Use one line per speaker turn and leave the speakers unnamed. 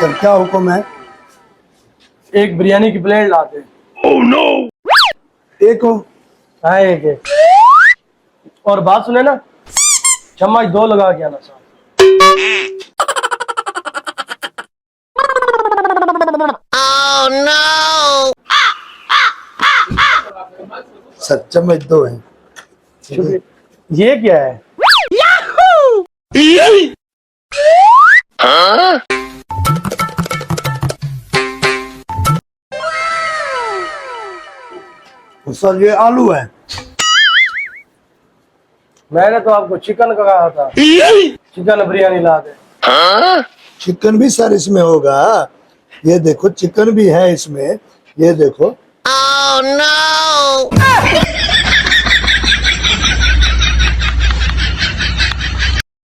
Sir क्या हुक्म है?
एक बिरयानी की प्लेट लाते।
Oh no. एक हो?
हाँ एक है। और बात सुने ना, चम्मच 2 लगा के आना साथ।
सर चम्मच दो है।
शुक्रिया। ये क्या है?
सर ये आलू है।
मैंने तो आपको चिकन का कहा था, चिकन बिरयानी ला दे।
चिकन भी सर इसमें होगा। ये देखो चिकन भी है इसमें, ये देखो।
Oh no!